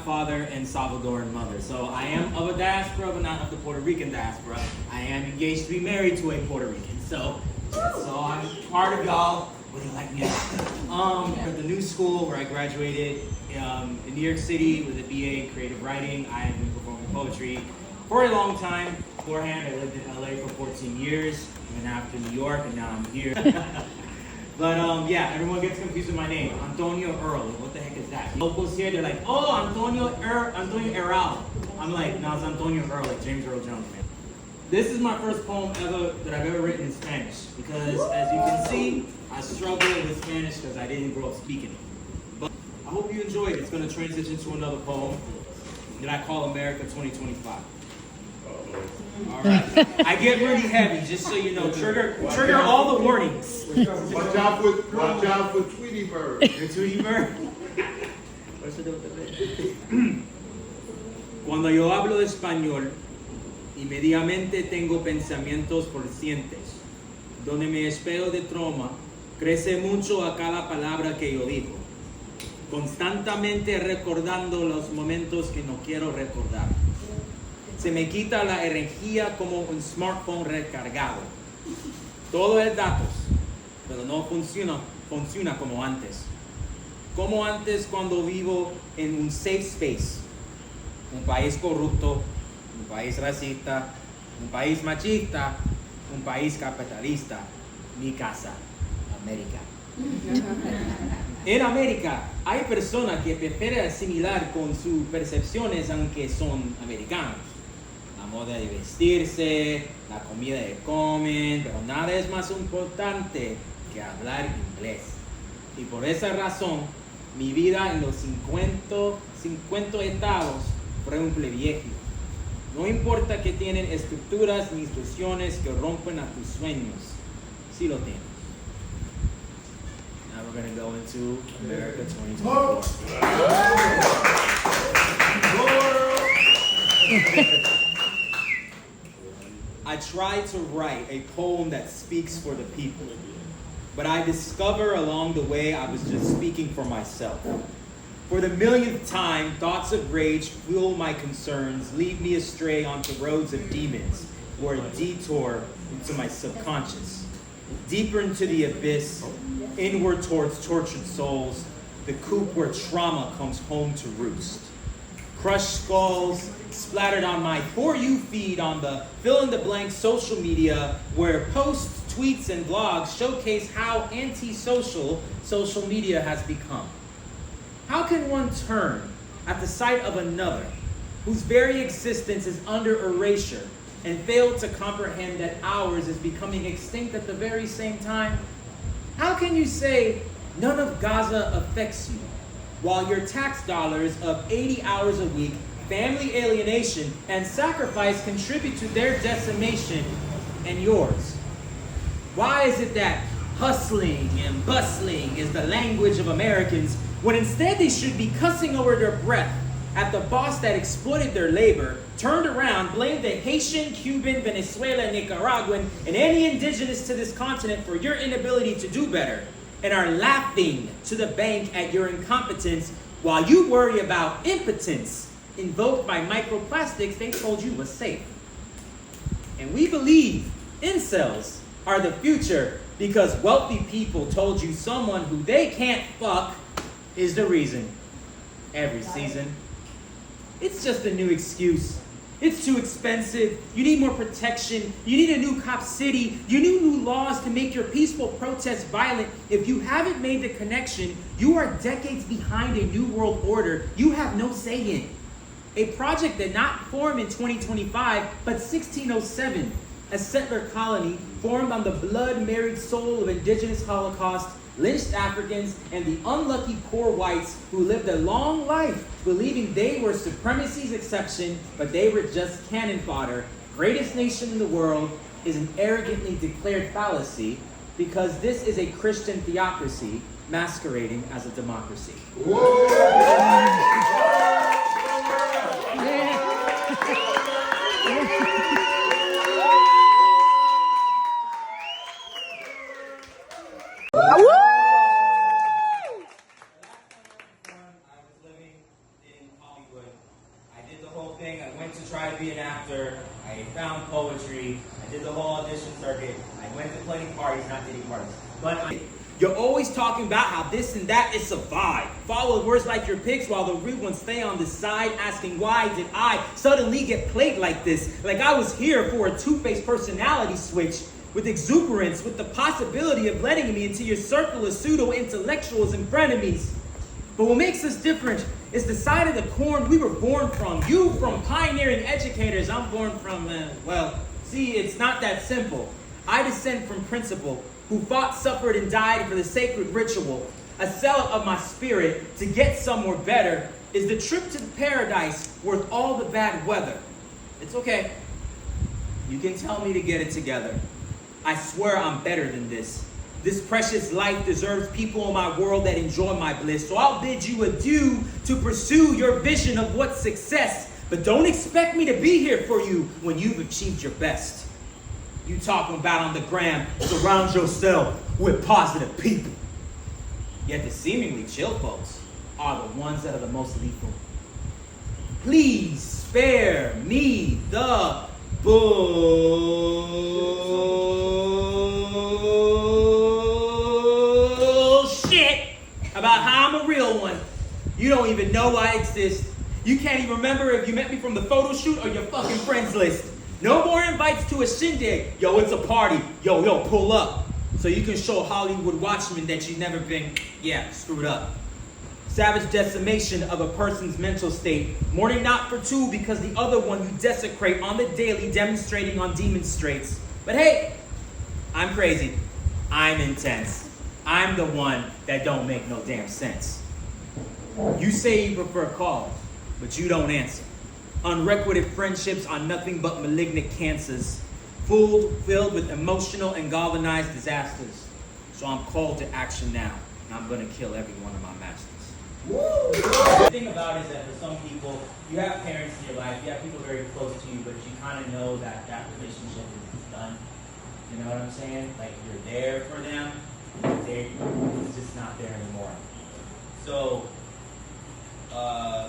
father and Salvadoran mother. So I am of a diaspora, but not of the Puerto Rican diaspora. I am engaged to be married to a Puerto Rican. So I'm part of y'all. What do you like me at the new school where I graduated in New York City with a BA in creative writing. I have been performing poetry for a long time. Beforehand, I lived in LA for 14 years, and after New York, and now I'm here. But yeah, everyone gets confused with my name, Antonio Earl. What the heck is that? Locals here, they're like, oh, Antonio Earl. I'm like, no, it's Antonio Earl, like James Earl Jones, man. This is my first poem that I've ever written in Spanish, because as you can see, I struggle with Spanish because I didn't grow up speaking it. But I hope you enjoyed it. It's going to transition to another poem that I call America 2025. All right. I get really heavy, just so you know. Trigger all the warnings. Watch out for Tweety Bird. The Tweety Bird. Cuando yo hablo español, inmediatamente tengo pensamientos conscientes. Donde mi espejo de trauma crece mucho a cada palabra que yo digo, constantemente recordando los momentos que no quiero recordar. Se me quita la energía como un smartphone recargado. Todo es datos, pero no funciona como antes. Como antes cuando vivo en un safe space, un país corrupto, un país racista, un país machista, un país capitalista, mi casa, América. En América hay personas que prefieren asimilar con sus percepciones aunque son americanos. La moda de vestirse, la comida que comen, pero nada es más importante que hablar inglés. Y por esa razón, mi vida en los 50 estados fue un privilegio. No importa que tienen estructuras ni instrucciones que rompen a tus sueños, sí lo tienes. Now we're going to go into America 2024. I tried to write a poem that speaks for the people, but I discover along the way I was just speaking for myself. For the millionth time, thoughts of rage fuel my concerns, lead me astray onto roads of demons, or a detour into my subconscious. Deeper into the abyss, inward towards tortured souls, the coop where trauma comes home to roost. Crushed skulls splattered on my For You feed on the fill-in-the-blank social media where posts, tweets, and blogs showcase how antisocial social media has become. How can one turn at the sight of another whose very existence is under erasure and fail to comprehend that ours is becoming extinct at the very same time? How can you say none of Gaza affects you while your tax dollars of 80 hours a week, family alienation, and sacrifice contribute to their decimation and yours? Why is it that hustling and bustling is the language of Americans when instead they should be cussing over their breath at the boss that exploited their labor, turned around, blamed the Haitian, Cuban, Venezuelan, Nicaraguan, and any indigenous to this continent for your inability to do better, and are laughing to the bank at your incompetence while you worry about impotence invoked by microplastics they told you was safe? And we believe incels are the future because wealthy people told you someone who they can't fuck is the reason. Every season. It's just a new excuse. It's too expensive. You need more protection. You need a new cop city. You need new laws to make your peaceful protests violent. If you haven't made the connection, you are decades behind a new world order you have no say in. A project that not formed in 2025, but 1607, a settler colony formed on the blood-married soul of indigenous Holocaust, lynched Africans, and the unlucky poor whites who lived a long life believing they were supremacy's exception, but they were just cannon fodder. Greatest nation in the world is an arrogantly declared fallacy because this is a Christian theocracy masquerading as a democracy. went to try to be an actor. I found poetry. I did the whole audition circuit. I went to plenty parties, not dating parties. But you're always talking about how this and that is a vibe. Follow words like your pics while the real ones stay on the side, asking why did I suddenly get played like this? Like I was here for a two-faced personality switch with exuberance, with the possibility of letting me into your circle of pseudo-intellectuals and frenemies. But what makes us different is the side of the corn we were born from. You from pioneering educators, I'm born from, see, it's not that simple. I descend from principle, who fought, suffered, and died for the sacred ritual. A cell of my spirit to get somewhere better. Is the trip to paradise worth all the bad weather? It's okay. You can tell me to get it together. I swear I'm better than this. This precious life deserves people in my world that enjoy my bliss. So I'll bid you adieu to pursue your vision of what's success. But don't expect me to be here for you when you've achieved your best. You talking about on the gram, surround yourself with positive people. Yet the seemingly chill folks are the ones that are the most lethal. Please spare me the bullshit about how I'm a real one. You don't even know I exist. You can't even remember if you met me from the photo shoot or your fucking friends list. No more invites to a shindig. Yo, it's a party. Yo, pull up. So you can show Hollywood Watchmen that you've never been, screwed up. Savage decimation of a person's mental state. Mourning not for two because the other one you desecrate on the daily, demonstrating on demonstrates. But hey, I'm crazy. I'm intense. I'm the one that don't make no damn sense. You say you prefer calls, but you don't answer. Unrequited friendships are nothing but malignant cancers, filled with emotional and galvanized disasters. So I'm called to action now, and I'm gonna kill every one of my masters. The thing about it is that for some people, you have parents in your life, you have people very close to you, but you kind of know that that relationship is done. You know what I'm saying? Like you're there for them, it's just not there anymore. So,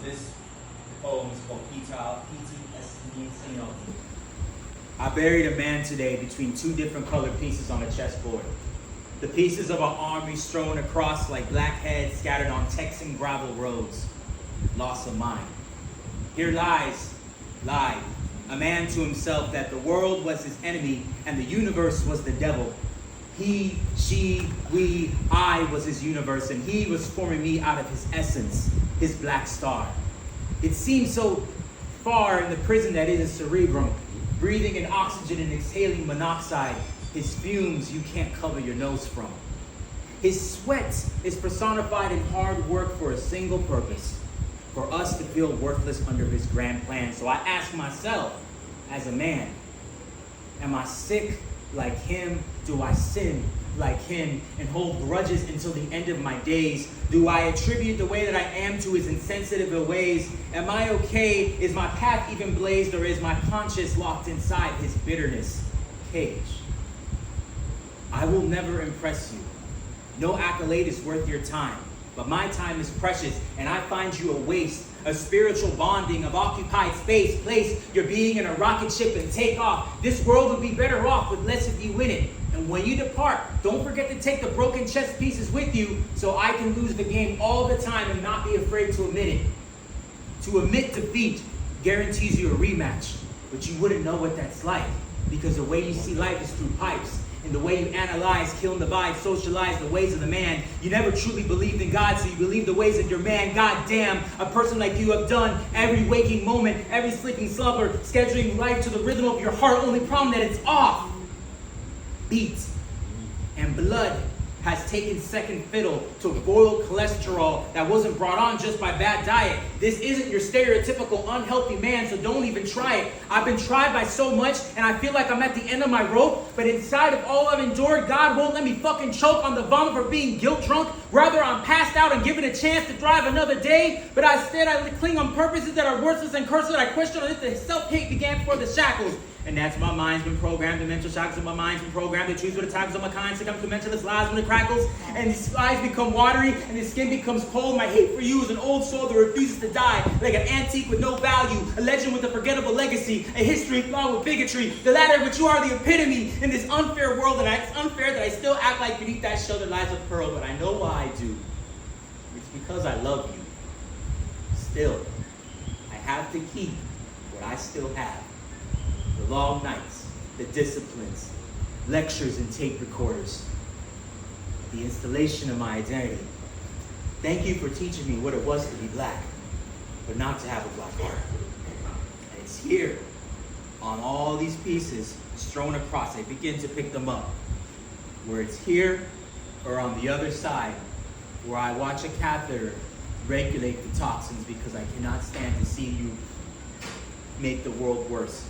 this poem is called PTSD. I buried a man today between two different colored pieces on a chessboard. The pieces of an army strewn across like black heads scattered on Texan gravel roads. Loss of mind. Here lied a man to himself that the world was his enemy and the universe was the devil. He, she, we, I was his universe, and he was forming me out of his essence, his black star. It seemed so far in the prison that is his cerebrum, breathing in oxygen and exhaling monoxide, his fumes you can't cover your nose from. His sweat is personified in hard work for a single purpose, for us to feel worthless under his grand plan. So I ask myself, as a man, am I sick like him? Do I sin like him and hold grudges until the end of my days? Do I attribute the way that I am to his insensitive ways? Am I okay? Is my path even blazed, or is my conscience locked inside his bitterness cage? I will never impress you. No accolade is worth your time, but my time is precious, and I find you a waste, a spiritual bonding of occupied space. Place your being in a rocket ship and take off. This world would be better off with less of you in it. And when you depart, don't forget to take the broken chess pieces with you so I can lose the game all the time and not be afraid to admit it. To admit defeat guarantees you a rematch, but you wouldn't know what that's like because the way you see life is through pipes. And the way you analyze, kill and divide, socialize the ways of the man. You never truly believed in God, so you believe the ways of your man. God damn, a person like you have done every waking moment, every sleeping slumber, scheduling life to the rhythm of your heart. Only problem that it's off. Beat and blood has taken second fiddle to boiled cholesterol that wasn't brought on just by bad diet. This isn't your stereotypical unhealthy man, so don't even try it. I've been tried by so much, and I feel like I'm at the end of my rope, but inside of all I've endured, God won't let me fucking choke on the vomit for being guilt drunk. Rather, I'm passed out and given a chance to thrive another day, but instead I cling on purposes that are worthless and curses. I question on it that self-hate began before the shackles. And that's my mind's been programmed, the mental shackles of my mind's been programmed, the trees with the tackles of my kind succumb to mentalist lies when it crackles, and these eyes become watery, and the skin becomes cold. My hate for you is an old soul that refuses to die, like an antique with no value, a legend with a forgettable legacy, a history flawed with bigotry, the latter which you are the epitome in this unfair world, and it's unfair that I still act like beneath that shell there lies a pearl, but I know why I do. It's because I love you. Still, I have to keep what I still have. The long nights, the disciplines, lectures and tape recorders, the installation of my identity. Thank you for teaching me what it was to be black, but not to have a black heart. And it's here, on all these pieces strewn across. I begin to pick them up. Where it's here or on the other side, where I watch a catheter regulate the toxins because I cannot stand to see you make the world worse.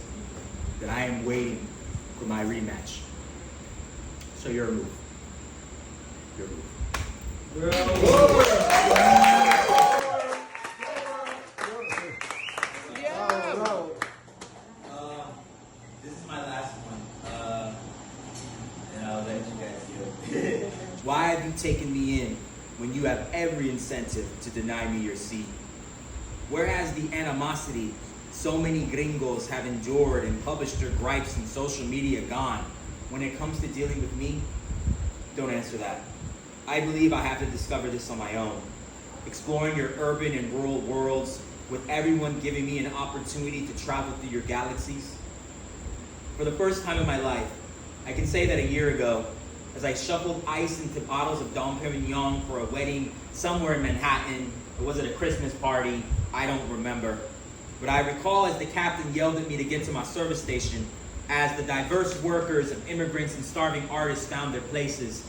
That I am waiting for my rematch. So you're a move. You're a move. This is my last one. And I'll let you guys go. Why have you taken me in when you have every incentive to deny me your seat? Where has the animosity so many gringos have endured and published their gripes in social media gone? When it comes to dealing with me, don't answer that. I believe I have to discover this on my own. Exploring your urban and rural worlds with everyone giving me an opportunity to travel through your galaxies. For the first time in my life, I can say that a year ago, as I shuffled ice into bottles of Dom Perignon for a wedding somewhere in Manhattan, or was it a Christmas party? I don't remember. But I recall as the captain yelled at me to get to my service station, as the diverse workers of immigrants and starving artists found their places,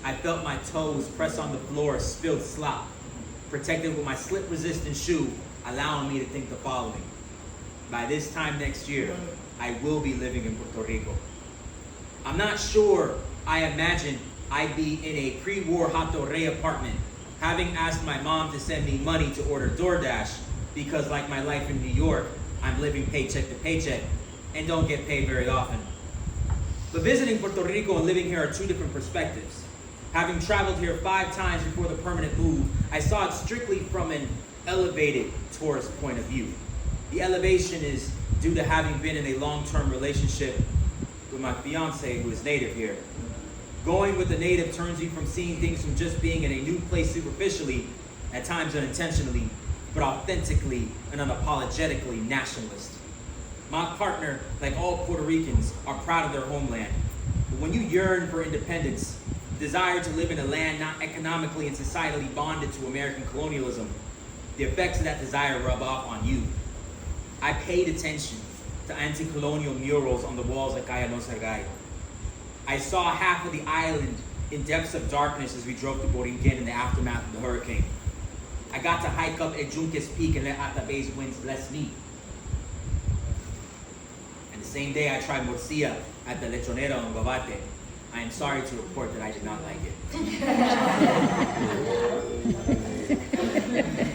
I felt my toes press on the floor of spilled slop, protected with my slip-resistant shoe, allowing me to think the following. By this time next year, I will be living in Puerto Rico. I'm not sure I imagined I'd be in a pre-war Hato Rey apartment, having asked my mom to send me money to order DoorDash, because like my life in New York, I'm living paycheck to paycheck and don't get paid very often. But visiting Puerto Rico and living here are two different perspectives. Having traveled here 5 times before the permanent move, I saw it strictly from an elevated tourist point of view. The elevation is due to having been in a long-term relationship with my fiance who is native here. Going with a native turns you from seeing things from just being in a new place superficially, at times unintentionally, but authentically and unapologetically nationalist. My partner, like all Puerto Ricans, are proud of their homeland. But when you yearn for independence, desire to live in a land not economically and societally bonded to American colonialism, the effects of that desire rub off on you. I paid attention to anti-colonial murals on the walls at Calle No Sergay. I saw half of the island in depths of darkness as we drove to Borinquen in the aftermath of the hurricane. I got to hike up at Junque's Peak and let Atabay's winds bless me. And the same day I tried morcilla at the Lechonera on Guabate. I am sorry to report that I did not like it.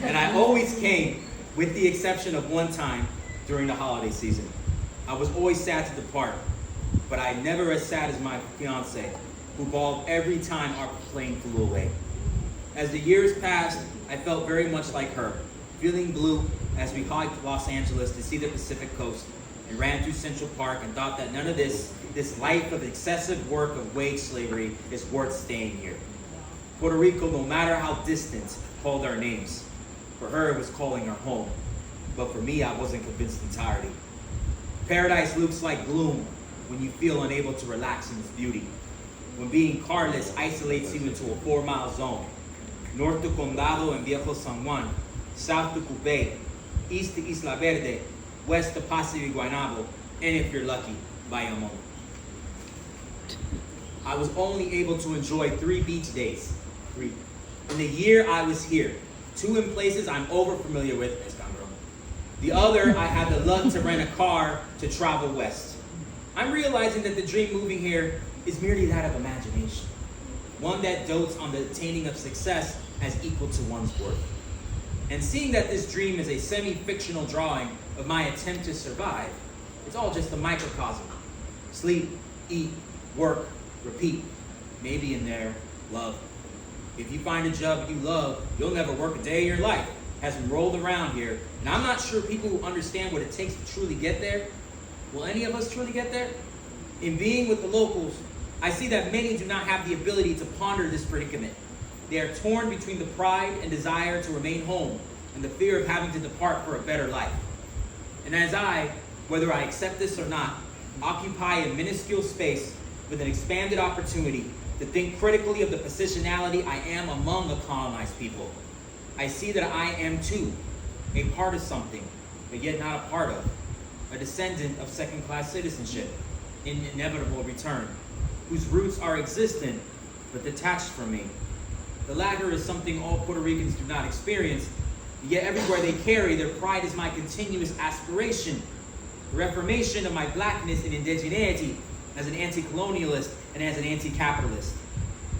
And I always came, with the exception of one time during the holiday season. I was always sad to depart, but I never as sad as my fiance, who bawled every time our plane flew away. As the years passed, I felt very much like her, feeling blue as we hiked Los Angeles to see the Pacific coast and ran through Central Park and thought that none of this life of excessive work of wage slavery is worth staying here. Puerto Rico, no matter how distant, called our names. For her, it was calling her home. But for me, I wasn't convinced entirely. Paradise looks like gloom when you feel unable to relax in its beauty. When being carless isolates you into a 4-mile zone. North to Condado and Viejo San Juan, south to Cupey, east to Isla Verde, west to Paseo y Guaynabo, and if you're lucky, Bayamon. I was only able to enjoy 3 beach days. 3. In the year I was here, 2 in places I'm over familiar with, the other, I had the luck to rent a car to travel west. I'm realizing that the dream moving here is merely that of imagination. one that dotes on the attaining of success as equal to one's worth. And seeing that this dream is a semi-fictional drawing of my attempt to survive, it's all just a microcosm. Sleep, eat, work, repeat. Maybe in there, love. If you find a job you love, you'll never work a day of your life. Has been rolled around here, and I'm not sure people who understand what it takes to truly get there. Will any of us truly get there? In being with the locals, I see that many do not have the ability to ponder this predicament. They are torn between the pride and desire to remain home and the fear of having to depart for a better life. And as I, whether I accept this or not, occupy a minuscule space with an expanded opportunity to think critically of the positionality I am among the colonized people, I see that I am too a part of something, but yet not a part of, a descendant of second-class citizenship in inevitable return, whose roots are existent but detached from me. The latter is something all Puerto Ricans do not experience, yet everywhere they carry, their pride is my continuous aspiration, the reformation of my blackness and indigeneity as an anti-colonialist and as an anti-capitalist.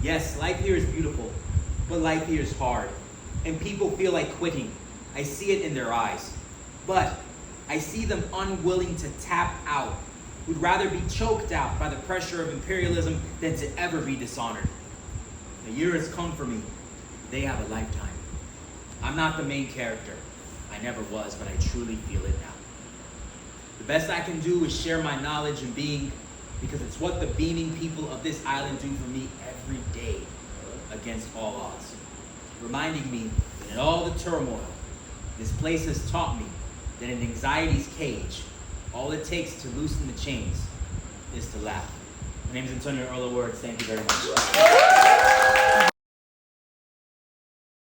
Yes, life here is beautiful, but life here is hard, and people feel like quitting. I see it in their eyes, but I see them unwilling to tap out, who'd rather be choked out by the pressure of imperialism than to ever be dishonored. The year has come for me. They have a lifetime. I'm not the main character. I never was, but I truly feel it now. The best I can do is share my knowledge and being, because it's what the beaming people of this island do for me every day against all odds, reminding me that in all the turmoil, this place has taught me that in anxiety's cage, all it takes to loosen the chains is to laugh. My name is Antonio Earl. Thank you very much.